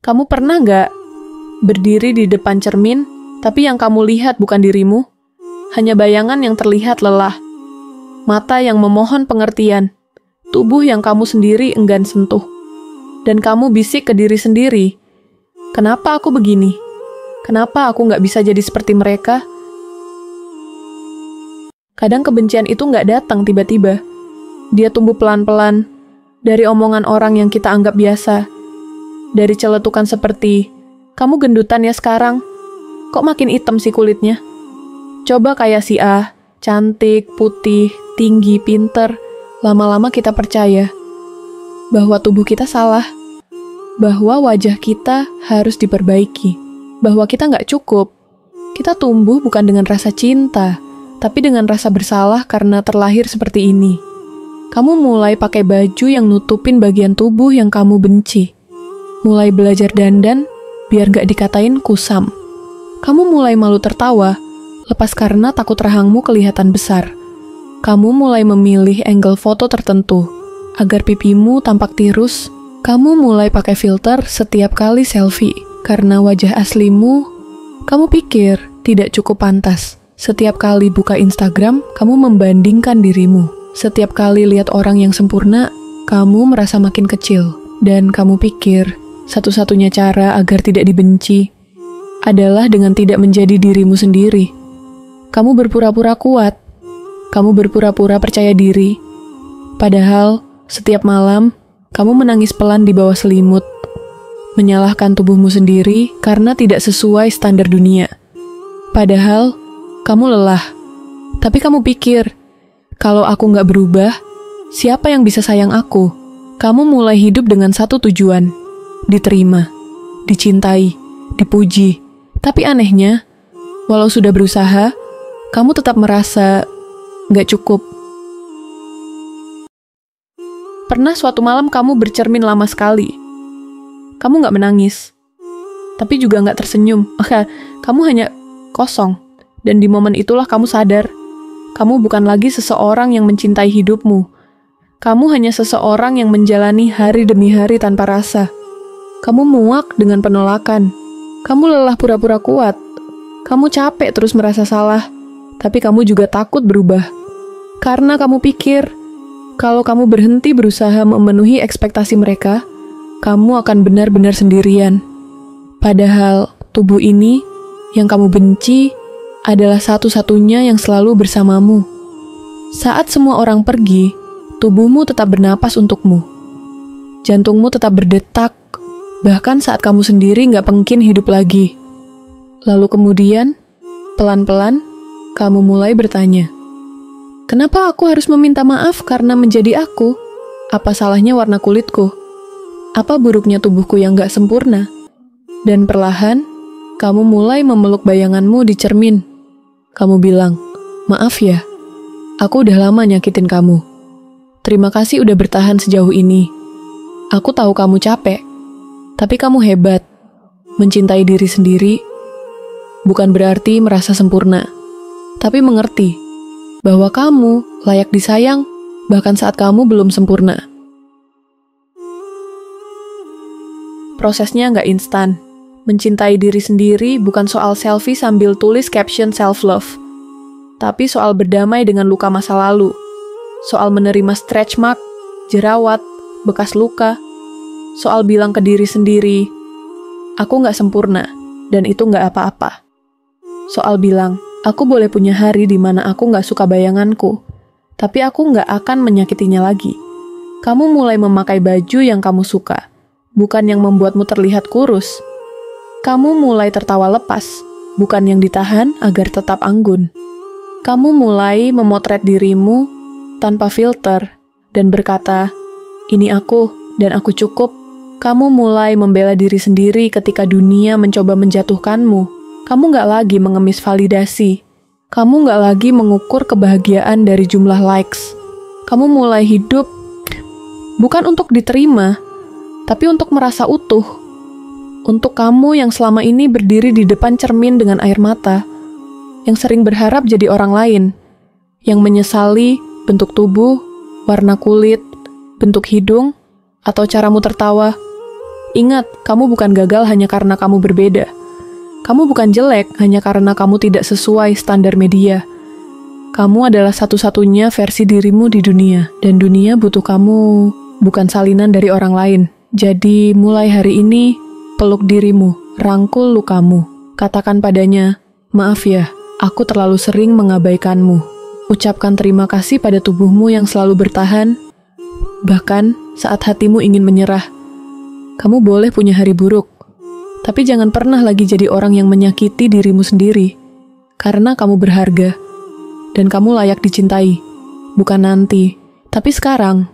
Kamu pernah nggak berdiri di depan cermin, tapi yang kamu lihat bukan dirimu? Hanya bayangan yang terlihat lelah. Mata yang memohon pengertian. Tubuh yang kamu sendiri enggan sentuh. Dan kamu bisik ke diri sendiri, kenapa aku begini? Kenapa aku nggak bisa jadi seperti mereka? Kadang kebencian itu nggak datang tiba-tiba. Dia tumbuh pelan-pelan, dari omongan orang yang kita anggap biasa. Dari celetukan seperti, kamu gendutan ya sekarang? Kok makin hitam sih kulitnya? Coba kayak si A, cantik, putih, tinggi, pinter. Lama-lama kita percaya bahwa tubuh kita salah, bahwa wajah kita harus diperbaiki, bahwa kita nggak cukup. Kita tumbuh bukan dengan rasa cinta, tapi dengan rasa bersalah karena terlahir seperti ini. Kamu mulai pakai baju yang nutupin bagian tubuh yang kamu benci. Mulai belajar dandan biar nggak dikatain kusam. Kamu mulai malu tertawa, lepas karena takut rahangmu kelihatan besar. Kamu mulai memilih angle foto tertentu, agar pipimu tampak tirus. Kamu mulai pakai filter setiap kali selfie, karena wajah aslimu, kamu pikir tidak cukup pantas. Setiap kali buka Instagram, kamu membandingkan dirimu. Setiap kali lihat orang yang sempurna, kamu merasa makin kecil. Dan kamu pikir, satu-satunya cara agar tidak dibenci adalah dengan tidak menjadi dirimu sendiri. Kamu berpura-pura kuat. Kamu berpura-pura percaya diri. Padahal, setiap malam, kamu menangis pelan di bawah selimut. Menyalahkan tubuhmu sendiri karena tidak sesuai standar dunia. Padahal, kamu lelah. Tapi kamu pikir, kalau aku nggak berubah, siapa yang bisa sayang aku? Kamu mulai hidup dengan satu tujuan. Diterima, dicintai, dipuji. Tapi anehnya, walau sudah berusaha, kamu tetap merasa nggak cukup. Pernah suatu malam kamu bercermin lama sekali. Kamu nggak menangis, tapi juga nggak tersenyum. Kamu hanya kosong. Dan di momen itulah kamu sadar, kamu bukan lagi seseorang yang mencintai hidupmu. Kamu hanya seseorang yang menjalani hari demi hari tanpa rasa. Kamu muak dengan penolakan. Kamu lelah pura-pura kuat. Kamu capek terus merasa salah, tapi kamu juga takut berubah. Karena kamu pikir, kalau kamu berhenti berusaha memenuhi ekspektasi mereka, kamu akan benar-benar sendirian. Padahal, tubuh ini yang kamu benci adalah satu-satunya yang selalu bersamamu. Saat semua orang pergi, tubuhmu tetap bernapas untukmu. Jantungmu tetap berdetak, bahkan saat kamu sendiri nggak mungkin hidup lagi. Lalu kemudian, pelan-pelan, kamu mulai bertanya, kenapa aku harus meminta maaf karena menjadi aku? Apa salahnya warna kulitku? Apa buruknya tubuhku yang gak sempurna? Dan perlahan, kamu mulai memeluk bayanganmu di cermin. Kamu bilang, maaf ya, aku udah lama nyakitin kamu. Terima kasih udah bertahan sejauh ini. Aku tahu kamu capek, tapi kamu hebat. Mencintai diri sendiri bukan berarti merasa sempurna, tapi mengerti bahwa kamu layak disayang bahkan saat kamu belum sempurna. Prosesnya nggak instan. Mencintai diri sendiri bukan soal selfie sambil tulis caption self-love, tapi soal berdamai dengan luka masa lalu, soal menerima stretch mark, jerawat, bekas luka, soal bilang ke diri sendiri, aku nggak sempurna, dan itu nggak apa-apa. Soal bilang, aku boleh punya hari di mana aku nggak suka bayanganku, tapi aku nggak akan menyakitinya lagi. Kamu mulai memakai baju yang kamu suka, bukan yang membuatmu terlihat kurus. Kamu mulai tertawa lepas, bukan yang ditahan agar tetap anggun. Kamu mulai memotret dirimu tanpa filter dan berkata, ini aku dan aku cukup. Kamu mulai membela diri sendiri ketika dunia mencoba menjatuhkanmu. Kamu nggak lagi mengemis validasi. Kamu nggak lagi mengukur kebahagiaan dari jumlah likes. Kamu mulai hidup bukan untuk diterima, tapi untuk merasa utuh. Untuk kamu yang selama ini berdiri di depan cermin dengan air mata, yang sering berharap jadi orang lain, yang menyesali bentuk tubuh, warna kulit, bentuk hidung, atau caramu tertawa, Ingat, kamu bukan gagal hanya karena kamu berbeda. Kamu bukan jelek hanya karena kamu tidak sesuai standar media. Kamu adalah satu-satunya versi dirimu di dunia, dan dunia butuh kamu, bukan salinan dari orang lain. Jadi, mulai hari ini, peluk dirimu, rangkul lukamu. Katakan padanya, maaf ya, aku terlalu sering mengabaikanmu. Ucapkan terima kasih pada tubuhmu yang selalu bertahan, bahkan saat hatimu ingin menyerah. Kamu boleh punya hari buruk, tapi jangan pernah lagi jadi orang yang menyakiti dirimu sendiri, karena kamu berharga, dan kamu layak dicintai. Bukan nanti, tapi sekarang.